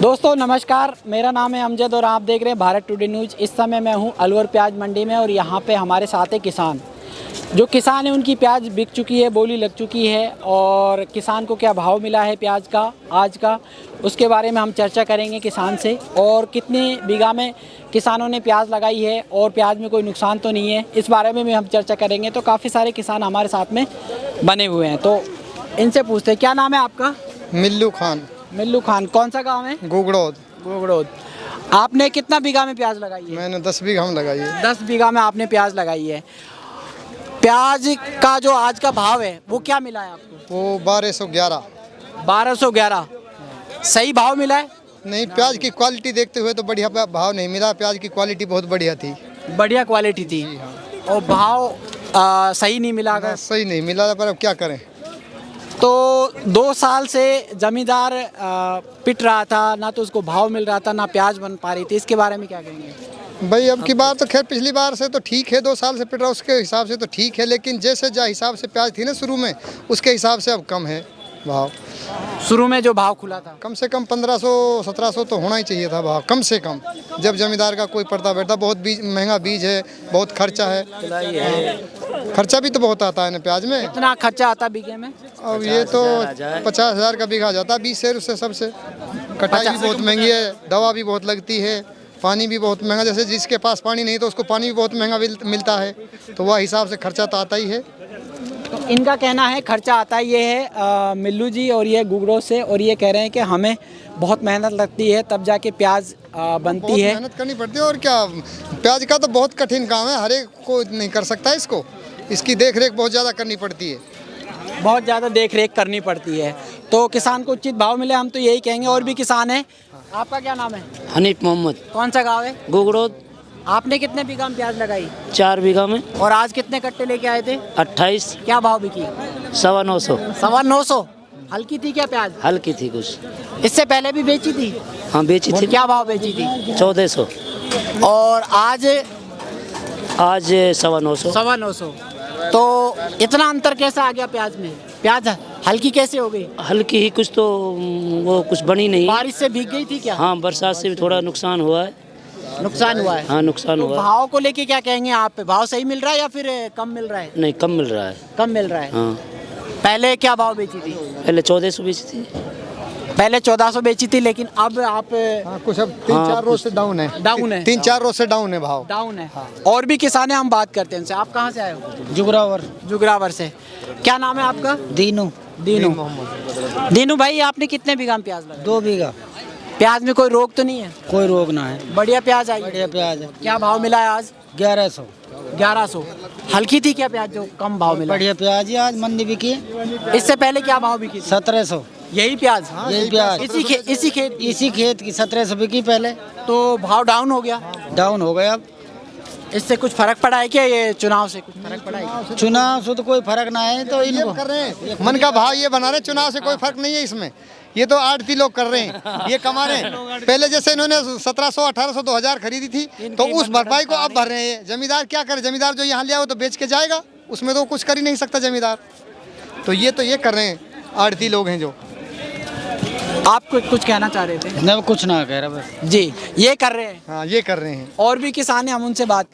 दोस्तों नमस्कार, मेरा नाम है अमजद और आप देख रहे हैं भारत टुडे न्यूज़। इस समय मैं हूं अलवर प्याज मंडी में और यहां पे हमारे साथ है किसान। जो किसान है उनकी प्याज बिक चुकी है, बोली लग चुकी है और किसान को क्या भाव मिला है प्याज का आज का, उसके बारे में हम चर्चा करेंगे किसान से। और कितने बीघा में किसानों ने प्याज लगाई है और प्याज में कोई नुकसान तो नहीं है, इस बारे में भी हम चर्चा करेंगे। तो काफ़ी सारे किसान हमारे साथ में बने हुए हैं, तो इनसे पूछते हैं। क्या नाम है आपका? मिल्लू खान। मिल्लू खान, कौन सा गांव है? गुगड़ोद। गुगड़ोद। आपने कितना बीघा में प्याज लगाई है? मैंने 10 बीघा में लगाई है। 10 बीघा में आपने प्याज लगाई है। प्याज का जो आज का भाव है वो क्या मिला है आपको? वो 1211। 1211 सही भाव मिला है? नहीं, प्याज की क्वालिटी देखते हुए तो बढ़िया भाव नहीं मिला। प्याज की क्वालिटी बहुत बढ़िया थी, बढ़िया क्वालिटी थी और भाव सही नहीं मिला अगर? सही नहीं मिला, पर अब क्या करें। तो 2 साल से जमींदार पिट रहा था, ना तो उसको भाव मिल रहा था ना प्याज बन पा रही थी, इसके बारे में क्या कहेंगे? भाई अब की बार तो खैर पिछली बार से तो ठीक है, 2 साल से पिट रहा उसके हिसाब से तो ठीक है, लेकिन जैसे जो हिसाब से प्याज थी ना शुरू में, उसके हिसाब से अब कम है भाव। शुरू में जो भाव खुला था कम से कम 1500-1700 तो होना ही चाहिए था भाव, कम से कम। जब जमींदार का कोई पड़ता बैठता, बहुत बीज महंगा बीज है, बहुत खर्चा है। खर्चा भी तो बहुत आता है ना प्याज में। कितना खर्चा आता बीघे में? अब ये तो 50,000 का बीघा जाता है 20 शेर उससे सबसे। कटाई भी बहुत महंगी है, दवा भी बहुत लगती है, पानी भी बहुत महंगा। जैसे जिसके पास पानी नहीं तो उसको पानी भी बहुत महंगा मिलता है, तो वह हिसाब से खर्चा तो आता ही है। तो इनका कहना है खर्चा आता ये है मिल्लू जी और ये गुगड़ो से, और ये कह रहे हैं कि हमें बहुत मेहनत लगती है तब जाके प्याज बनती है। मेहनत करनी पड़ती है और क्या, प्याज का तो बहुत कठिन काम है, हर एक को नहीं कर सकता इसको। इसकी देख रेख बहुत ज़्यादा करनी पड़ती है, बहुत ज़्यादा देख रेख करनी पड़ती है। तो किसान को उचित भाव मिले, हम तो यही कहेंगे। और भी किसान हैं। आपका क्या नाम है? हनीफ मोहम्मद। कौन सा गाँव है? गुगड़ोद। आपने कितने बीघा में प्याज लगाई? 4 बीघा में। और आज कितने कट्टे लेके आए थे? 28। क्या भाव बिकी? 950। 950। हल्की थी क्या प्याज? हल्की थी कुछ। इससे पहले भी बेची थी? हाँ बेची थी। क्या भाव बेची थी? 1400। और आज 950। 950। तो इतना अंतर कैसे आ गया प्याज में? प्याज हल्की कैसे हो गई? हल्की ही कुछ तो वो कुछ बनी नहीं। बारिश से भीग गई थी क्या? हाँ बरसात से भी थोड़ा नुकसान हुआ है। नुकसान हुआ है? हाँ नुकसान तो हुआ है। भाव को लेके क्या कहेंगे आप? भाव सही मिल रहा है या फिर कम मिल रहा है? नहीं कम मिल रहा है। कम मिल रहा है। हाँ पहले क्या भाव बेची थी? पहले 1400 बेची थी। पहले 1400 बेची थी, लेकिन अब आप कुछ अब 3-4 रोज से डाउन है। डाउन है? 3-4 रोज से डाउन है भाव। डाउन है। और भी किसान है, हम बात करते हैं उनसे। आप कहाँ से आए हो? जुगरावर। जुगरावर से। क्या नाम है आपका? दीनू। दीनू। दीनू भाई, आपने कितने बीघा में प्याज लगाया? 2 बीघा। प्याज में कोई रोग तो नहीं है? कोई रोग ना है, बढ़िया प्याज आई? बढ़िया प्याज है। क्या भाव मिला है आज? 1100। 1100। हल्की थी क्या प्याज जो कम भाव मिला? बढ़िया प्याज है, आज मंदी बिकी। इससे पहले क्या भाव बिकी थी? 1700। यही प्याज? यही प्याज इसी खेत की 1700 बिकी पहले। तो भाव डाउन हो गया? डाउन हो गया। अब इससे कुछ फर्क पड़ा है क्या? ये चुनाव से कुछ फर्क पड़ा है? चुनाव से तो कोई फर्क ना है, तो इनको कर रहे हैं मन का भाव ये बना रहे, चुनाव से कोई फर्क नहीं है इसमें। ये तो आड़ती लोग कर रहे हैं, ये कमा रहे हैं। पहले जैसे इन्होंने 1700, 1800, 2000 खरीदी थी, तो उस भरपाई को अब भर रहे हैं। जमींदार क्या करे? जमींदार जो यहाँ लिया वो तो बेच के जाएगा, उसमें तो कुछ कर ही नहीं सकता जमींदार। तो ये कर रहे हैं, आड़ती लोग हैं जो। आप कुछ कहना चाह रहे थे? न कुछ ना कह रहा बस। जी, ये कर रहे हैं। हाँ ये कर रहे हैं। और भी किसान हैं, हम उनसे बात